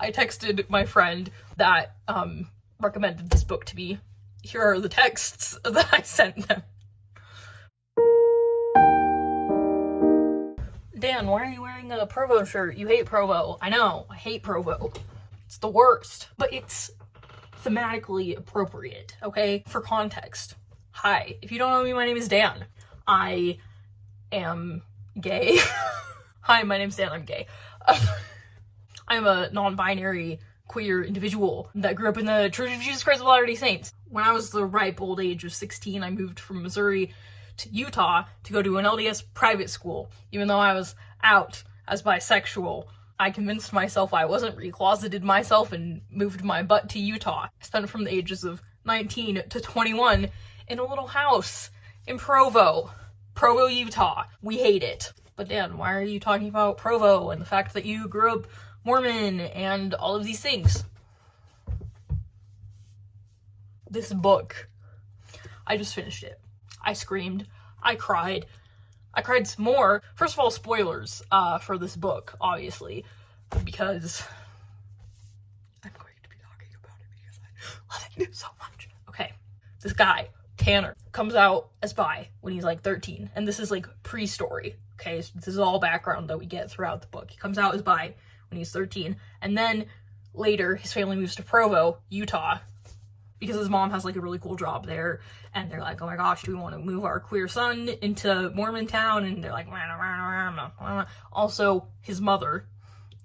I texted my friend that recommended this book to me. Here are the texts that I sent them. Dan, why are you wearing a Provo shirt? You hate Provo. I know, I hate Provo. It's the worst. But it's thematically appropriate, okay? For context. Hi, if you don't know me, my name is Dan. I am gay. Hi, my name's Dan, I'm gay. I'm a non-binary queer individual that grew up in the Church of Jesus Christ of Latter-day Saints. When I was the ripe old age of 16, I moved from Missouri to Utah to go to an LDS private school. Even though I was out as bisexual, I convinced myself I wasn't, recloseted myself, and moved my butt to Utah. I spent from the ages of 19 to 21 in a little house in Provo, Utah. We hate it. But Dan, why are you talking about Provo and the fact that you grew up Mormon and all of these things? This book, I just finished it. I screamed. I cried. I cried some more. First of all, spoilers for this book, obviously, because I'm going to be talking about it because I love it so much. Okay, this guy, Tanner, comes out as bi when he's like 13, and this is like pre-story, okay? So this is all background that we get throughout the book. He comes out as bi when he's 13, and then later his family moves to Provo, Utah, because his mom has like a really cool job there, and they're like, oh my gosh, do we want to move our queer son into Mormon town? And they're like, also his mother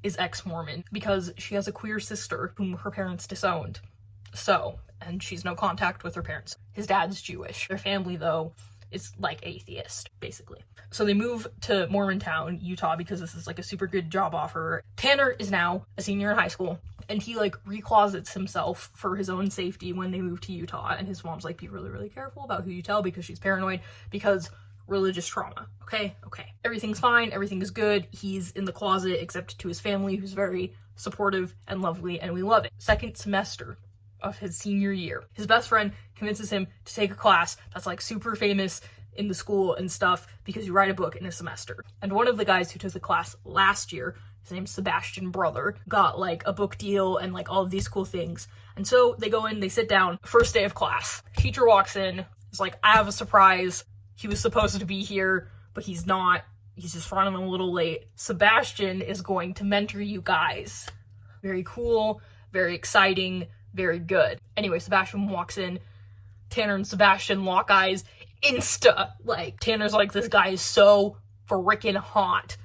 is ex-Mormon because she has a queer sister whom her parents disowned. So, and she's no contact with her parents. His dad's Jewish. Their family, though, is like atheist, basically. So they move to Mormontown, Utah, because this is like a super good job offer. Tanner is now a senior in high school, and he like reclosets himself for his own safety when they move to Utah. And his mom's like, be really, really careful about who you tell because she's paranoid because religious trauma. Okay. Everything's fine. Everything is good. He's in the closet except to his family, who's very supportive and lovely, and we love it. Second semester of his senior year, his best friend convinces him to take a class that's like super famous in the school and stuff because you write a book in a semester. And one of the guys who took the class last year, his name's Sebastian brother, got like a book deal and like all of these cool things. And so they go in, they sit down, first day of class. Teacher walks in, is like, I have a surprise. He was supposed to be here, but he's not. He's just running a little late. Sebastian is going to mentor you guys. Very cool, very exciting, very good. Anyway, Sebastian walks in. Tanner and Sebastian lock eyes insta. Like, Tanner's like, this guy is so freaking hot.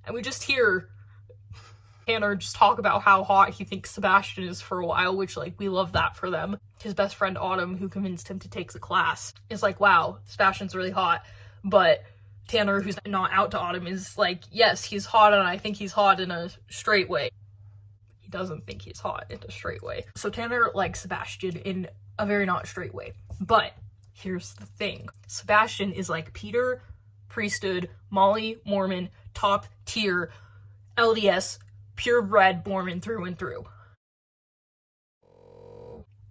And we just hear Tanner just talk about how hot he thinks Sebastian is for a while, which, like, we love that for them. His best friend, Autumn, who convinced him to take the class, is like, wow, Sebastian's really hot. But Tanner, who's not out to Autumn, is like, yes, he's hot, and I think he's hot in a straight way. He doesn't think he's hot in a straight way. So Tanner likes Sebastian in a very not straight way. But here's the thing. Sebastian is like Peter, priesthood, Molly, Mormon, top tier, LDS, purebred Mormon through and through.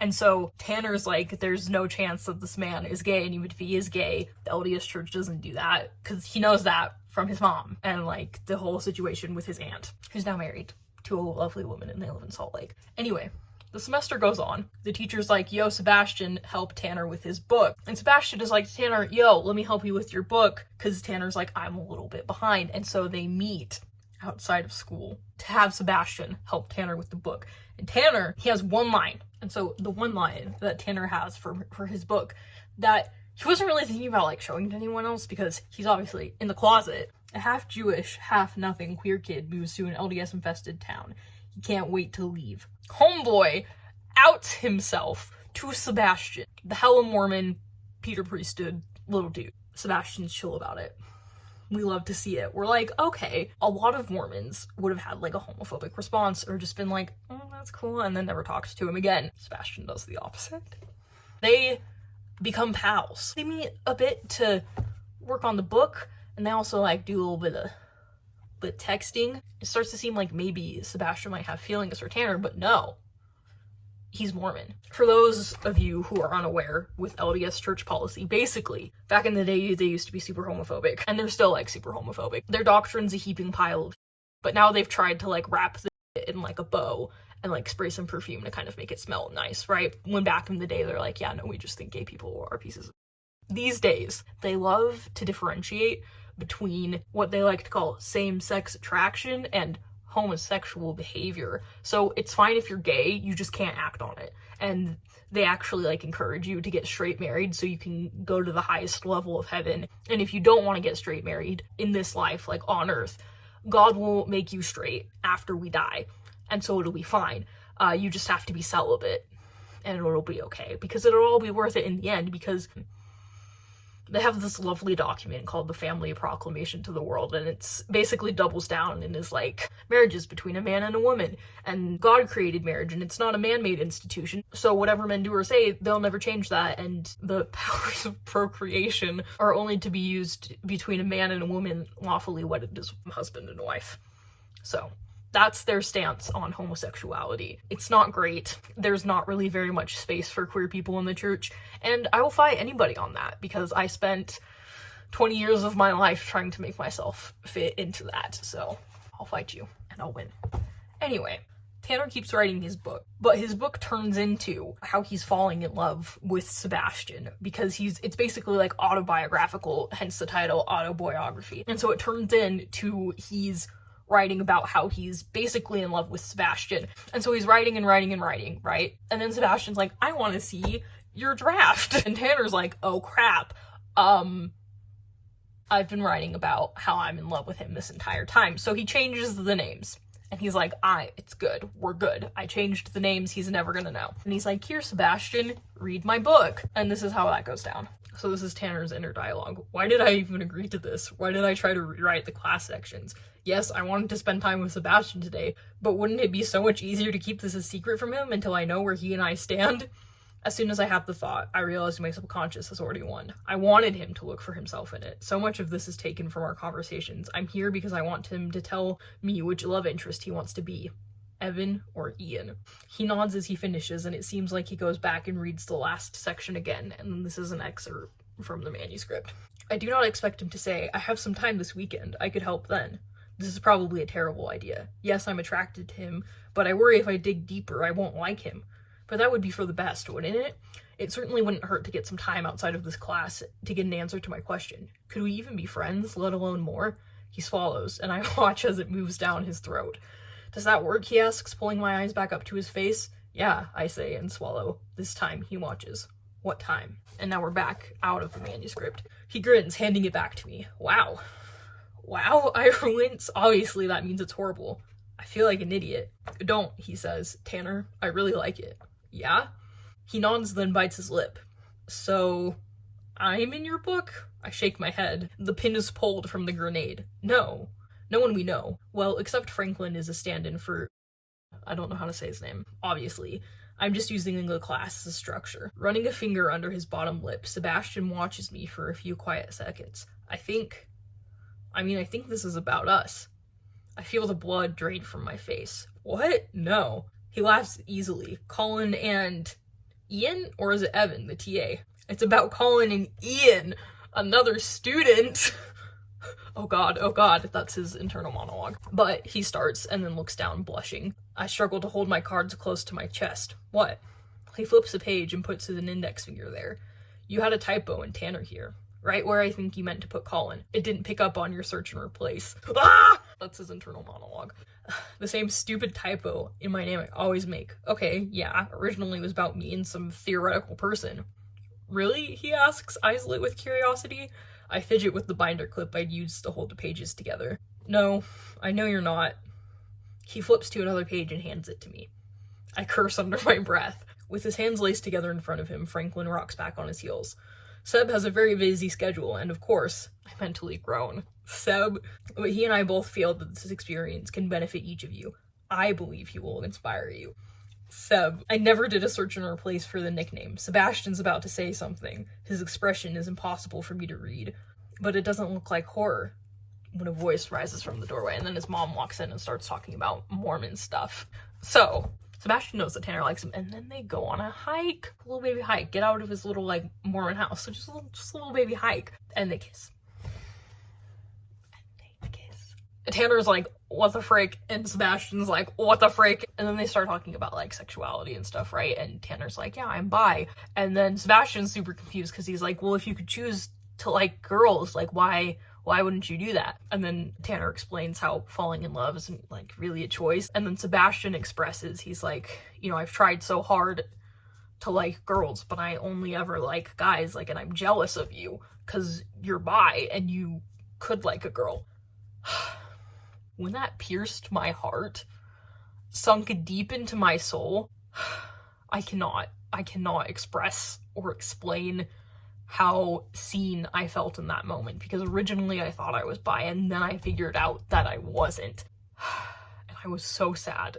And so Tanner's like, there's no chance that this man is gay, and even if he is gay, the LDS church doesn't do that, because he knows that from his mom, and like the whole situation with his aunt, who's now married to a lovely woman, and they live in Salt Lake. Anyway, the semester goes on. The teacher's like, yo, Sebastian, help Tanner with his book. And Sebastian is like, Tanner, yo, let me help you with your book, because Tanner's like, I'm a little bit behind. And so they meet outside of school to have Sebastian help Tanner with the book. And Tanner, he has one line. And so the one line that Tanner has for his book that he wasn't really thinking about like showing to anyone else, because he's obviously in the closet. A half Jewish, half nothing queer kid moves to an LDS infested town. He can't wait to leave. Homeboy outs himself to Sebastian, the hella Mormon, Peter priesthood little dude. Sebastian's chill about it. We love to see it. We're like, okay, a lot of Mormons would have had like a homophobic response or just been like, oh, that's cool, and then never talked to him again. Sebastian does the opposite. They become pals. They meet a bit to work on the book, and they also like do a little bit of texting. It starts to seem like maybe Sebastian might have feelings for Tanner, but no. He's Mormon. For those of you who are unaware with LDS church policy, basically, back in the day, they used to be super homophobic, and they're still, like, super homophobic. Their doctrine's a heaping pile of, but now they've tried to, like, wrap in like a bow and like spray some perfume to kind of make it smell nice, right? When back in the day they're like, yeah, no, we just think gay people are pieces of... These days, they love to differentiate between what they like to call same-sex attraction and homosexual behavior. So it's fine if you're gay, you just can't act on it. And they actually like encourage you to get straight married so you can go to the highest level of heaven. And if you don't want to get straight married in this life, like on earth, God will make you straight after we die. And so it'll be fine. You just have to be celibate and it'll be okay, because it'll all be worth it in the end, because they have this lovely document called the Family Proclamation to the World, and it's basically doubles down and is like, marriages between a man and a woman, and God created marriage, and it's not a man-made institution, so whatever men do or say, they'll never change that, and the powers of procreation are only to be used between a man and a woman lawfully wedded as husband and wife. So that's their stance on homosexuality. It's not great. There's not really very much space for queer people in the church, and I will fight anybody on that, because I spent 20 years of my life trying to make myself fit into that, so I'll fight you, and I'll win. Anyway, Tanner keeps writing his book, but his book turns into how he's falling in love with Sebastian, because it's basically like autobiographical, hence the title Autoboyography, and so it turns into he's writing about how he's basically in love with Sebastian. And so he's writing and writing and writing, right? And then Sebastian's like, I want to see your draft. And Tanner's like, oh crap. I've been writing about how I'm in love with him this entire time. So he changes the names. And he's like, it's good. We're good. I changed the names. He's never gonna know. And he's like, here, Sebastian, read my book. And this is how that goes down. So this is Tanner's inner dialogue. Why did I even agree to this? Why did I try to rewrite the class sections? Yes, I wanted to spend time with Sebastian today, but wouldn't it be so much easier to keep this a secret from him until I know where he and I stand? As soon as I had the thought, I realized my subconscious has already won. I wanted him to look for himself in it. So much of this is taken from our conversations. I'm here because I want him to tell me which love interest he wants to be. Evan or Ian. He nods as he finishes, and it seems like he goes back and reads the last section again, and this is an excerpt from the manuscript. I do not expect him to say, I have some time this weekend, I could help then. This is probably a terrible idea. Yes, I'm attracted to him, but I worry if I dig deeper, I won't like him. But that would be for the best, wouldn't it? It certainly wouldn't hurt to get some time outside of this class to get an answer to my question. Could we even be friends, let alone more? He swallows, and I watch as it moves down his throat. Does that work, he asks, pulling my eyes back up to his face. Yeah, I say, and swallow. This time, he watches. What time? And now we're back out of the manuscript. He grins, handing it back to me. Wow. Wow, I wince. Obviously, that means it's horrible. I feel like an idiot. Don't, he says. Tanner, I really like it. Yeah? He nods, then bites his lip. So, I'm in your book? I shake my head. The pin is pulled from the grenade. No. No one we know. Well, except Franklin is a stand-in for... I don't know how to say his name. Obviously. I'm just using the class as a structure. Running a finger under his bottom lip, Sebastian watches me for a few quiet seconds. I think this is about us. I feel the blood drain from my face. What? No. He laughs easily. Colin and... Ian? Or is it Evan, the TA? It's about Colin and Ian, another student. Oh god, that's his internal monologue. But he starts and then looks down, blushing. I struggle to hold my cards close to my chest. What? He flips a page and puts an index finger there. You had a typo in Tanner here. Right where I think you meant to put Colin. It didn't pick up on your search and replace. Ah! That's his internal monologue. The same stupid typo in my name I always make. Okay, yeah, originally it was about me and some theoretical person. Really? He asks, eyes lit with curiosity. I fidget with the binder clip I'd used to hold the pages together. No, I know you're not. He flips to another page and hands it to me. I curse under my breath. With his hands laced together in front of him, Franklin rocks back on his heels. Seb has a very busy schedule, and of course, I mentally groan. Seb, but he and I both feel that this experience can benefit each of you. I believe he will inspire you. Seb, I never did a search and replace for the nickname. Sebastian's about to say something. His expression is impossible for me to read, but it doesn't look like horror. When a voice rises from the doorway, and then his mom walks in and starts talking about Mormon stuff. So, Sebastian knows that Tanner likes him, and then they go on a hike. A little baby hike. Get out of his little, like, Mormon house. So just a little baby hike. And they kiss. Tanner's like, what the frick? And Sebastian's like, what the frick? And then they start talking about like sexuality and stuff, right? And Tanner's like, yeah, I'm bi. And then Sebastian's super confused because he's like, well, if you could choose to like girls, like why wouldn't you do that? And then Tanner explains how falling in love isn't like really a choice. And then Sebastian expresses, he's like, you know, I've tried so hard to like girls, but I only ever like guys, like, and I'm jealous of you because you're bi and you could like a girl. When that pierced my heart, sunk deep into my soul, I cannot express or explain how seen I felt in that moment, because originally I thought I was bi and then I figured out that I wasn't. And I was so sad.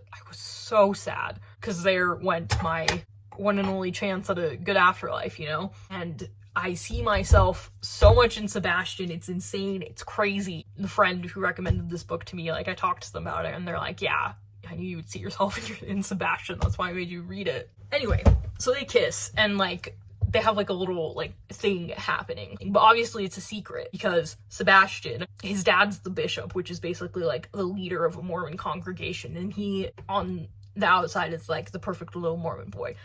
Because there went my one and only chance at a good afterlife, you know? And I see myself so much in Sebastian. It's insane. It's crazy. The friend who recommended this book to me, like, I talked to them about it and they're like, yeah, I knew you would see yourself in Sebastian. That's why I made you read it. Anyway, so they kiss and like they have like a little like thing happening, but obviously it's a secret because Sebastian, his dad's the bishop, which is basically like the leader of a Mormon congregation, and he on the outside is like the perfect little Mormon boy.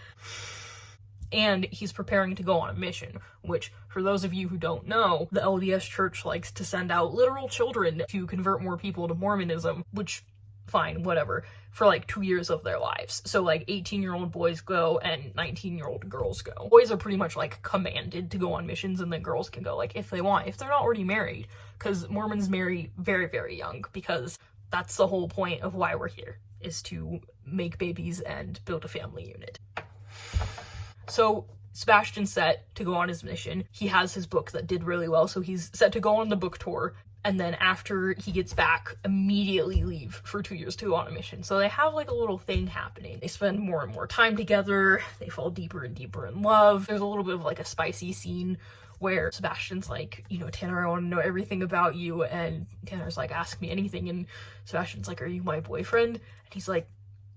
And he's preparing to go on a mission, which, for those of you who don't know, the LDS Church likes to send out literal children to convert more people to Mormonism, which, fine, whatever, for like 2 years of their lives. So like 18-year-old boys go and 19-year-old girls go. Boys are pretty much like commanded to go on missions, and then girls can go like if they want, if they're not already married, because Mormons marry very, very young, because that's the whole point of why we're here, is to make babies and build a family unit. So Sebastian's set to go on his mission. He has his book that did really well, so he's set to go on the book tour. And then after he gets back, immediately leave for 2 years to go on a mission. So they have like a little thing happening. They spend more and more time together. They fall deeper and deeper in love. There's a little bit of like a spicy scene where Sebastian's like, you know, Tanner, I want to know everything about you. And Tanner's like, ask me anything. And Sebastian's like, are you my boyfriend? And he's like,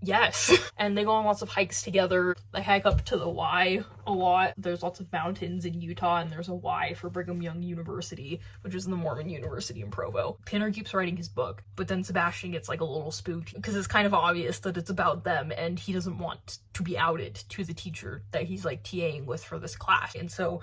yes. And they go on lots of hikes together. They hike up to the Y a lot. There's lots of mountains in Utah, and there's a Y for Brigham Young University, which is the Mormon University in Provo. Tanner keeps writing his book, but then Sebastian gets like a little spooked because it's kind of obvious that it's about them, and he doesn't want to be outed to the teacher that he's like TAing with for this class. And so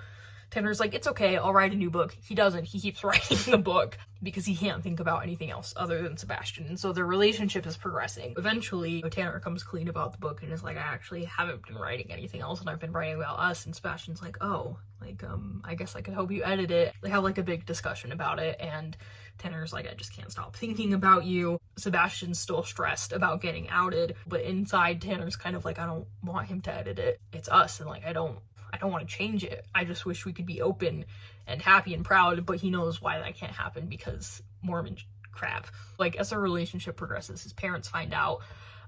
Tanner's like, it's okay, I'll write a new book. He doesn't. He keeps writing the book because he can't think about anything else other than Sebastian. And so their relationship is progressing. Eventually, Tanner comes clean about the book and is like, I actually haven't been writing anything else, and I've been writing about us. And Sebastian's like, oh, like, I guess I could help you edit it. They have like a big discussion about it, and Tanner's like, I just can't stop thinking about you. Sebastian's still stressed about getting outed, but inside Tanner's kind of like, I don't want him to edit it. It's us, and like, I don't want to change it. I just wish we could be open and happy and proud, but he knows why that can't happen because Mormon crap. Like, as their relationship progresses, his parents find out,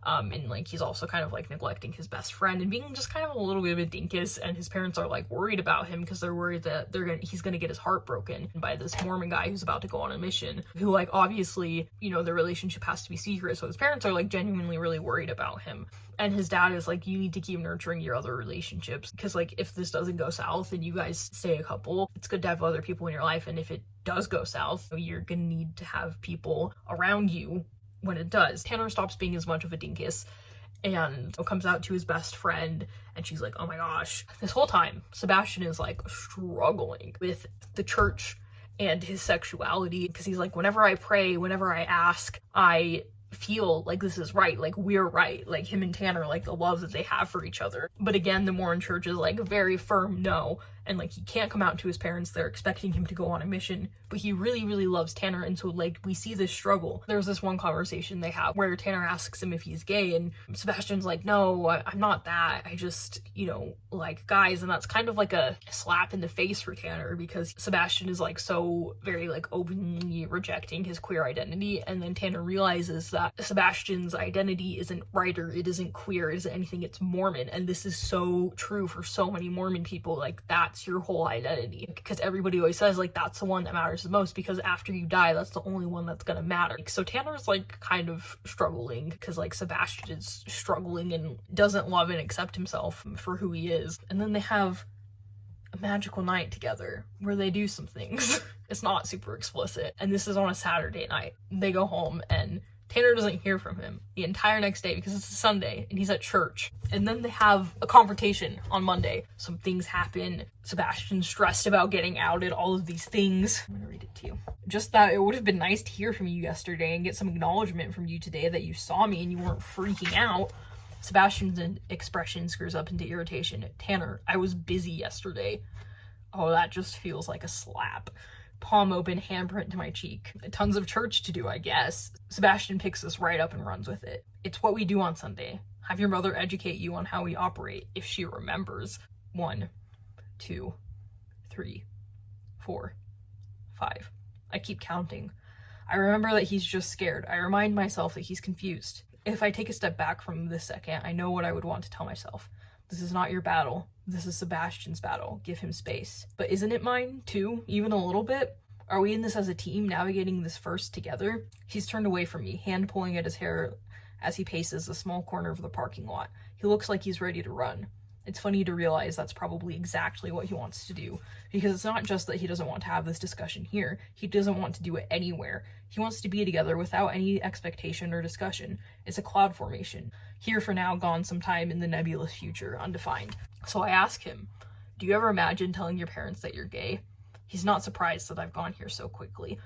and like he's also kind of like neglecting his best friend and being just kind of a little bit of a dinkus, and his parents are like worried about him because they're worried that he's gonna get his heart broken by this Mormon guy who's about to go on a mission, who like obviously, you know, their relationship has to be secret, so his parents are like genuinely really worried about him. And his dad is like, you need to keep nurturing your other relationships, because like if this doesn't go south and you guys stay a couple, it's good to have other people in your life, and if it does go south, you're gonna need to have people around you when it does. Tanner stops being as much of a dinkus and comes out to his best friend, and she's like, oh my gosh. This whole time, Sebastian is like struggling with the church and his sexuality, because he's like, whenever I pray, whenever I ask, I feel like this is right, like we're right, like him and Tanner, like the love that they have for each other. But again, the Mormon church is like very firm no, and like he can't come out to his parents. They're expecting him to go on a mission, but he really, really loves Tanner, and so like we see this struggle. There's this one conversation they have where Tanner asks him if he's gay, and Sebastian's like, no, I'm not that, I just, you know, like guys. And that's kind of like a slap in the face for Tanner, because Sebastian is like so very like openly rejecting his queer identity, and then Tanner realizes that Sebastian's identity isn't writer, it isn't queer, it isn't anything, it's Mormon. And this is so true for so many Mormon people. Like, that's your whole identity, because everybody always says like that's the one that matters the most, because after you die, that's the only one that's gonna matter. So Tanner's like kind of struggling because like Sebastian is struggling and doesn't love and accept himself for who he is. And then they have a magical night together where they do some things. It's not super explicit. And this is on a Saturday night. They go home and Tanner doesn't hear from him the entire next day because it's a Sunday and he's at church. And then they have a confrontation on Monday. Some things happen. Sebastian's stressed about getting outed, all of these things. I'm gonna read it to you. Just that it would have been nice to hear from you yesterday and get some acknowledgement from you today that you saw me and you weren't freaking out. Sebastian's expression screws up into irritation. Tanner, I was busy yesterday. Oh, that just feels like a slap. Palm open, handprint to my cheek. Tons of church to do, I guess. Sebastian picks this right up and runs with it. It's what we do on Sunday. Have your mother educate you on how we operate, if she remembers. 1, 2, 3, 4, 5. I keep counting. I remember that he's just scared. I remind myself that he's confused. If I take a step back from this second, I know what I would want to tell myself. This is not your battle. This is Sebastian's battle. Give him space. But isn't it mine, too? Even a little bit? Are we in this as a team, navigating this first together? He's turned away from me, hand pulling at his hair as he paces the small corner of the parking lot. He looks like he's ready to run. It's funny to realize that's probably exactly what he wants to do, because it's not just that he doesn't want to have this discussion here, he doesn't want to do it anywhere. He wants to be together without any expectation or discussion. It's a cloud formation. Here for now, gone sometime in the nebulous future, undefined. So I ask him, do you ever imagine telling your parents that you're gay? He's not surprised that I've gone here so quickly.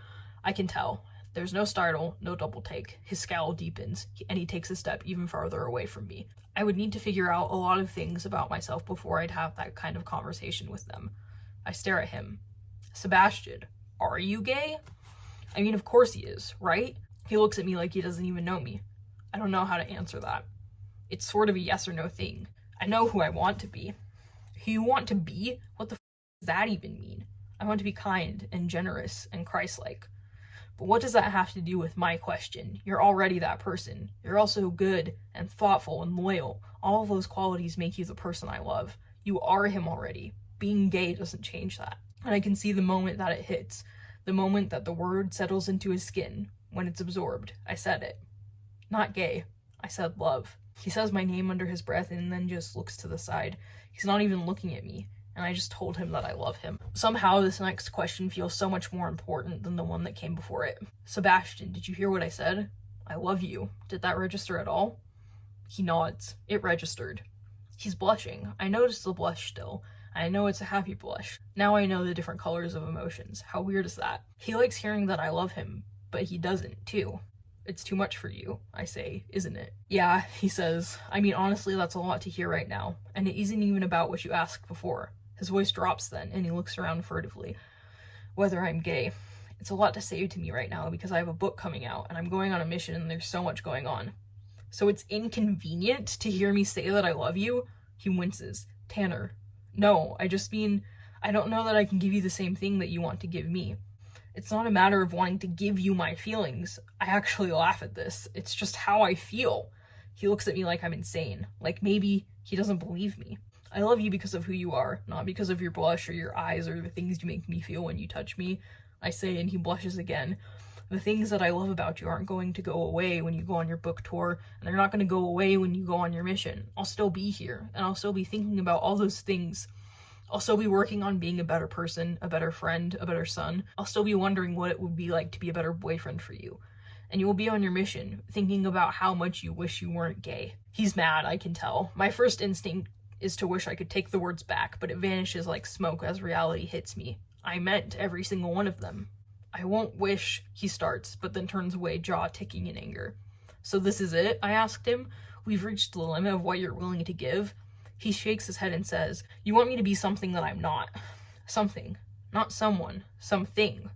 I can tell. There's no startle, no double take. His scowl deepens, and he takes a step even farther away from me. I would need to figure out a lot of things about myself before I'd have that kind of conversation with them. I stare at him. Sebastian, are you gay? I mean, of course he is, right? He looks at me like he doesn't even know me. I don't know how to answer that. It's sort of a yes or no thing. I know who I want to be. Who you want to be? What the f does that even mean? I want to be kind and generous and Christ-like. But what does that have to do with my question? You're already that person. You're also good and thoughtful and loyal. All of those qualities make you the person I love. You are him already. Being gay doesn't change that. And I can see the moment that it hits. The moment that the word settles into his skin. When it's absorbed. I said it. Not gay. I said love. He says my name under his breath and then just looks to the side. He's not even looking at me. And I just told him that I love him. Somehow this next question feels so much more important than the one that came before it. Sebastian, did you hear what I said? I love you. Did that register at all? He nods. It registered. He's blushing. I notice the blush still. I know it's a happy blush. Now I know the different colors of emotions. How weird is that? He likes hearing that I love him, but he doesn't, too. It's too much for you, I say, isn't it? Yeah, he says. I mean, honestly, that's a lot to hear right now. And it isn't even about what you asked before. His voice drops then, and he looks around furtively. Whether I'm gay. It's a lot to say to me right now because I have a book coming out, and I'm going on a mission, and there's so much going on. So it's inconvenient to hear me say that I love you? He winces. Tanner. No, I just mean, I don't know that I can give you the same thing that you want to give me. It's not a matter of wanting to give you my feelings. I actually laugh at this. It's just how I feel. He looks at me like I'm insane. Like maybe he doesn't believe me. I love you because of who you are, not because of your blush or your eyes or the things you make me feel when you touch me. I say, and he blushes again. The things that I love about you aren't going to go away when you go on your book tour, and they're not going to go away when you go on your mission. I'll still be here, and I'll still be thinking about all those things. I'll still be working on being a better person, a better friend, a better son. I'll still be wondering what it would be like to be a better boyfriend for you. And you will be on your mission, thinking about how much you wish you weren't gay. He's mad, I can tell. My first instinct is to wish I could take the words back, but it vanishes like smoke as reality hits me. I meant every single one of them. I won't wish, he starts, but then turns away, jaw ticking in anger. So this is it? I asked him. We've reached the limit of what you're willing to give. He shakes his head and says, you want me to be something that I'm not. Something. Not someone. Something.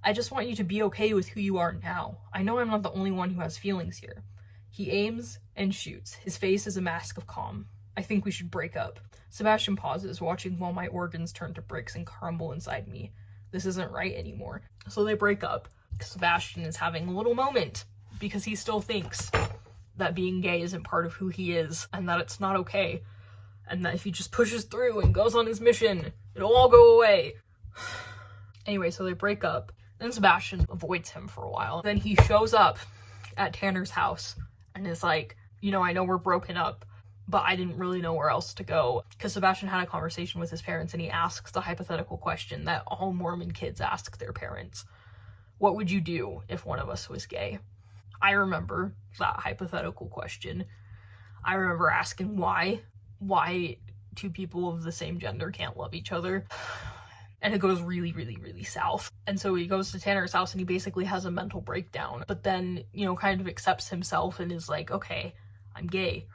I just want you to be okay with who you are now. I know I'm not the only one who has feelings here. He aims and shoots. His face is a mask of calm. I think we should break up. Sebastian pauses, watching while my organs turn to bricks and crumble inside me. This isn't right anymore. So they break up. Sebastian is having a little moment because he still thinks that being gay isn't part of who he is and that it's not okay. And that if he just pushes through and goes on his mission, it'll all go away. Anyway, so they break up. Then Sebastian avoids him for a while. Then he shows up at Tanner's house and is like, you know, I know we're broken up, but I didn't really know where else to go, because Sebastian had a conversation with his parents and he asks the hypothetical question that all Mormon kids ask their parents. What would you do if one of us was gay? I remember that hypothetical question. I remember asking why two people of the same gender can't love each other. And it goes really, really, really south. And so he goes to Tanner's house and he basically has a mental breakdown, but then, you know, kind of accepts himself and is like, okay, I'm gay.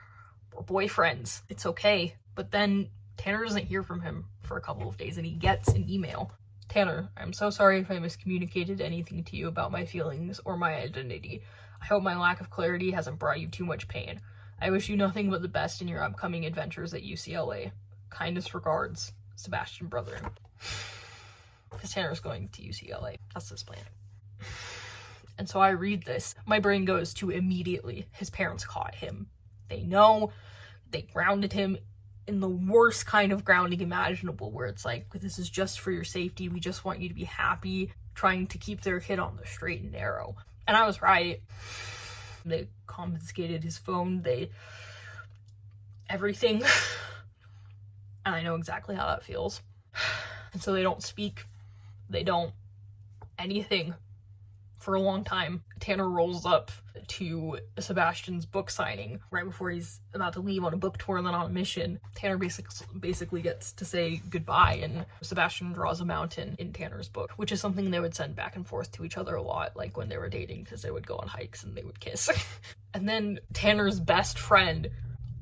We're boyfriends. It's okay. But then Tanner doesn't hear from him for a couple of days and he gets an email. Tanner, I'm so sorry if I miscommunicated anything to you about my feelings or my identity. I hope my lack of clarity hasn't brought you too much pain. I wish you nothing but the best in your upcoming adventures at UCLA. Kindest regards, Sebastian brother. Because Tanner's going to UCLA. That's his plan. And so I read this. My brain goes to immediately, his parents caught him. They know. They grounded him in the worst kind of grounding imaginable, where it's like, this is just for your safety. We just want you to be happy, trying to keep their kid on the straight and narrow. And I was right. They confiscated his phone. Everything. And I know exactly how that feels. And so they don't speak. They don't anything for a long time. Tanner rolls up to Sebastian's book signing right before he's about to leave on a book tour and then on a mission. Tanner basically gets to say goodbye, and Sebastian draws a mountain in Tanner's book, which is something they would send back and forth to each other a lot, like when they were dating, because they would go on hikes and they would kiss. And then Tanner's best friend,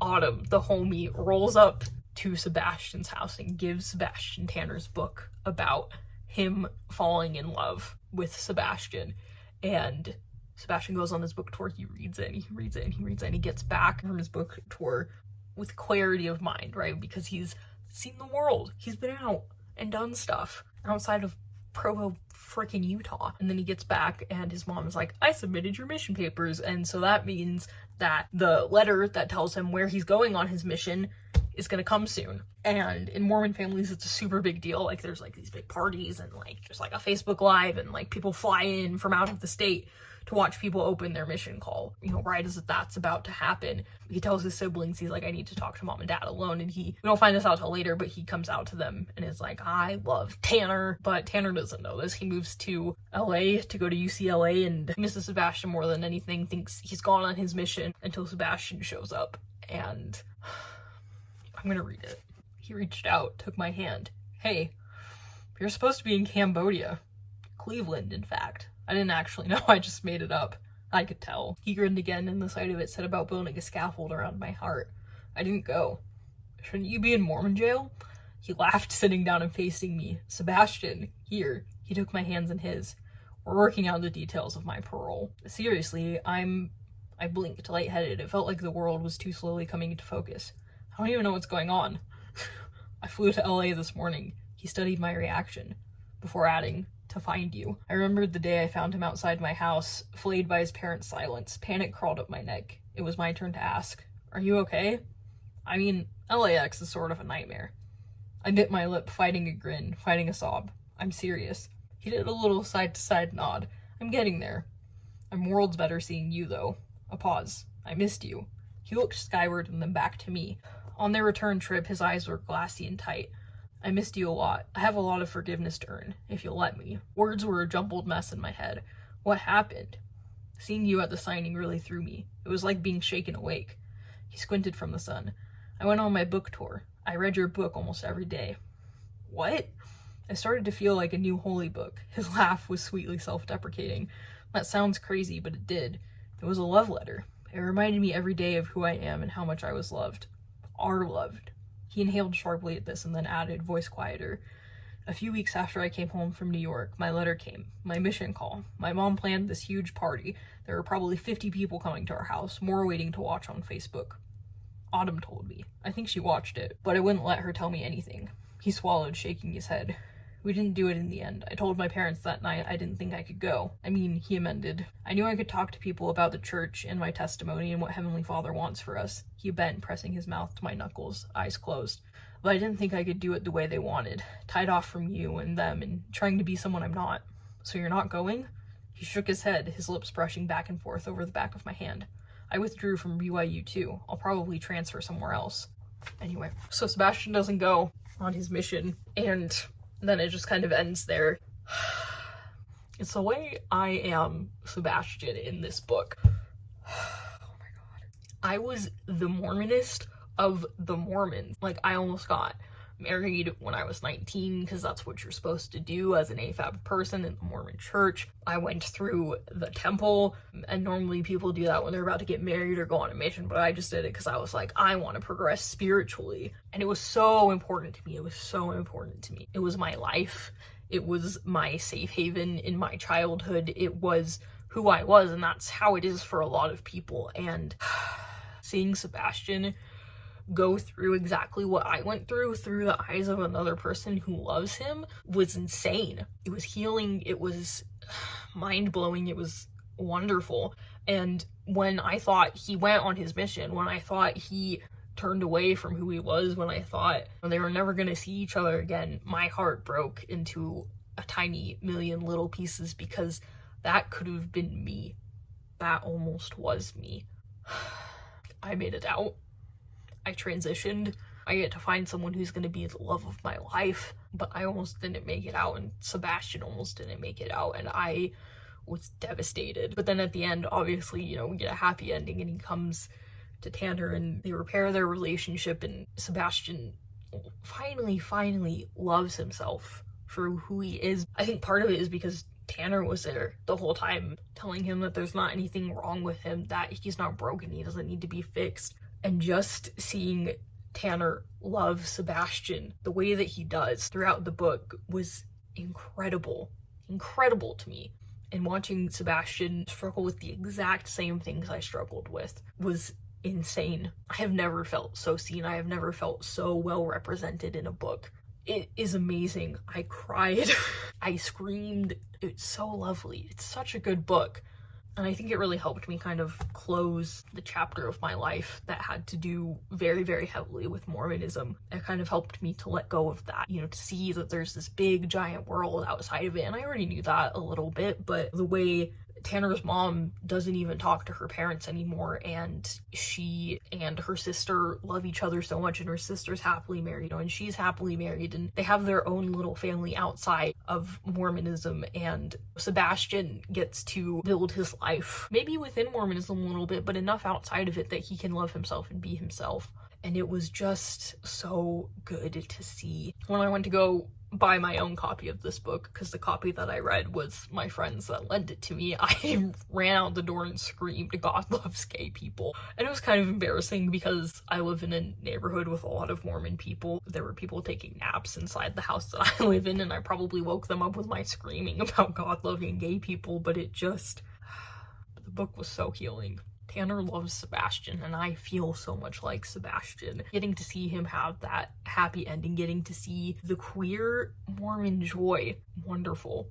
Autumn, the homie, rolls up to Sebastian's house and gives Sebastian Tanner's book about him falling in love with Sebastian. And Sebastian goes on his book tour, he reads it, and he reads it, and he reads it, and he gets back from his book tour with clarity of mind, right? Because he's seen the world. He's been out and done stuff outside of Provo freaking Utah. And then he gets back and his mom is like, I submitted your mission papers. And so that means that the letter that tells him where he's going on his mission is gonna come soon. And in Mormon families, it's a super big deal. Like, there's like these big parties and like there's like a Facebook Live, and like people fly in from out of the state to watch people open their mission call, you know, right as that's about to happen. He tells his siblings, he's like, I need to talk to mom and dad alone. And we don't find this out till later, but he comes out to them and is like, I love Tanner. But Tanner doesn't know this. He moves to LA to go to UCLA and misses Sebastian more than anything, thinks he's gone on his mission until Sebastian shows up. And I'm gonna read it. He reached out, took my hand. Hey, you're supposed to be in Cambodia. Cleveland, in fact. I didn't actually know, I just made it up. I could tell. He grinned again, and the sight of it said about building a scaffold around my heart. I didn't go. Shouldn't you be in Mormon jail? He laughed, sitting down and facing me. Sebastian, here. He took my hands in his. We're working out the details of my parole. Seriously, I blinked, lightheaded. It felt like the world was too slowly coming into focus. I don't even know what's going on. I flew to LA this morning. He studied my reaction, before adding, to find you. I remembered the day I found him outside my house, flayed by his parents' silence. Panic crawled up my neck. It was my turn to ask, are you okay? I mean, LAX is sort of a nightmare. I bit my lip, fighting a grin, fighting a sob. I'm serious. He did a little side-to-side nod. I'm getting there. I'm worlds better seeing you, though. A pause. I missed you. He looked skyward and then back to me. On their return trip, his eyes were glassy and tight. I missed you a lot. I have a lot of forgiveness to earn, if you'll let me. Words were a jumbled mess in my head. What happened? Seeing you at the signing really threw me. It was like being shaken awake. He squinted from the sun. I went on my book tour. I read your book almost every day. What? I started to feel like a new holy book. His laugh was sweetly self-deprecating. That sounds crazy, but it did. It was a love letter. It reminded me every day of who I am and how much I was loved. Are loved. He inhaled sharply at this and then added, voice quieter. A few weeks after I came home from New York, my letter came. My mission call. My mom planned this huge party. There were probably 50 people coming to our house, more waiting to watch on Facebook. Autumn told me. I think she watched it, but I wouldn't let her tell me anything. He swallowed, shaking his head. We didn't do it in the end. I told my parents that night I didn't think I could go. I mean, he amended. I knew I could talk to people about the church and my testimony and what Heavenly Father wants for us. He bent, pressing his mouth to my knuckles, eyes closed. But I didn't think I could do it the way they wanted, tied off from you and them and trying to be someone I'm not. So you're not going? He shook his head, his lips brushing back and forth over the back of my hand. I withdrew from BYU too. I'll probably transfer somewhere else. Anyway, so Sebastian doesn't go on his mission, and then it just kind of ends there. It's the way I am Sebastian in this book. Oh my god. I was the Mormonist of the Mormons. Like, I almost got married when I was 19 because that's what you're supposed to do as an AFAB person in the Mormon church. I went through the temple, and normally people do that when they're about to get married or go on a mission, but I just did it because I was like, I want to progress spiritually. And it was so important to me. It was so important to me. It was my life. It was my safe haven in my childhood. It was who I was, and that's how it is for a lot of people. And seeing Sebastian go through exactly what I went through the eyes of another person who loves him was insane. It was healing. It was mind-blowing. It was wonderful. And when I thought he went on his mission, when I thought he turned away from who he was, when I thought they were never going to see each other again, my heart broke into a tiny million little pieces, because that could have been me. That almost was me. I made it out. I transitioned. I get to find someone who's going to be the love of my life, but I almost didn't make it out, and Sebastian almost didn't make it out, and I was devastated. But then at the end, obviously, you know, we get a happy ending, and he comes to Tanner and they repair their relationship, and Sebastian finally loves himself for who he is. I think part of it is because Tanner was there the whole time telling him that there's not anything wrong with him, that he's not broken, he doesn't need to be fixed. And just seeing Tanner love Sebastian the way that he does throughout the book was incredible to me. And watching Sebastian struggle with the exact same things I struggled with was insane. I have never felt so seen. I have never felt so well represented in a book. It is amazing. I cried. I screamed. It's so lovely. It's such a good book. And I think it really helped me kind of close the chapter of my life that had to do very, very heavily with Mormonism. It kind of helped me to let go of that, you know, to see that there's this big, giant world outside of it. And I already knew that a little bit, but the way Tanner's mom doesn't even talk to her parents anymore, and she and her sister love each other so much, and her sister's happily married, and she's happily married, and they have their own little family outside of Mormonism, and Sebastian gets to build his life, maybe within Mormonism a little bit, but enough outside of it that he can love himself and be himself. And it was just so good to see. When I went to go buy my own copy of this book, because the copy that I read was my friend's that lent it to me, I ran out the door and screamed, "God loves gay people." And it was kind of embarrassing because I live in a neighborhood with a lot of Mormon people. There were people taking naps inside the house that I live in, and I probably woke them up with my screaming about God loving gay people, but it just, the book was so healing. Tanner loves Sebastian, and I feel so much like Sebastian. Getting to see him have that happy ending, getting to see the queer Mormon joy, wonderful,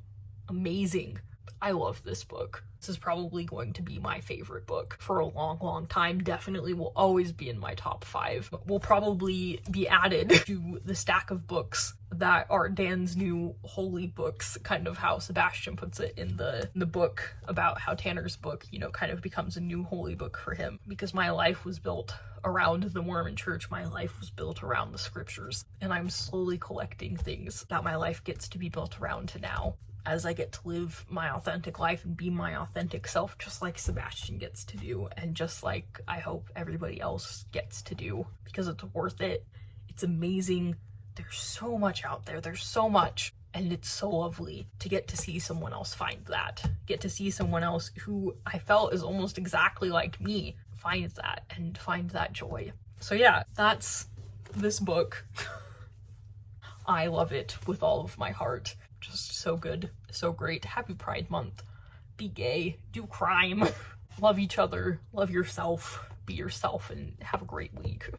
amazing. I love this book. This is probably going to be my favorite book for a long, long time. Definitely will always be in my top 5. Will probably be added to the stack of books that are Dan's new holy books, kind of how Sebastian puts it in the book about how Tanner's book, you know, kind of becomes a new holy book for him. Because my life was built around the Mormon church, my life was built around the scriptures, and I'm slowly collecting things that my life gets to be built around to now, as I get to live my authentic life and be my authentic self, just like Sebastian gets to do, and just like I hope everybody else gets to do, because it's worth it. It's amazing. There's so much out there. There's so much. And it's so lovely to get to see someone else find that. Get to see someone else who I felt is almost exactly like me find that and find that joy. So yeah, that's this book. I love it with all of my heart. Just so good, so great. Happy Pride Month. Be gay, do crime, love each other, love yourself, be yourself, and have a great week.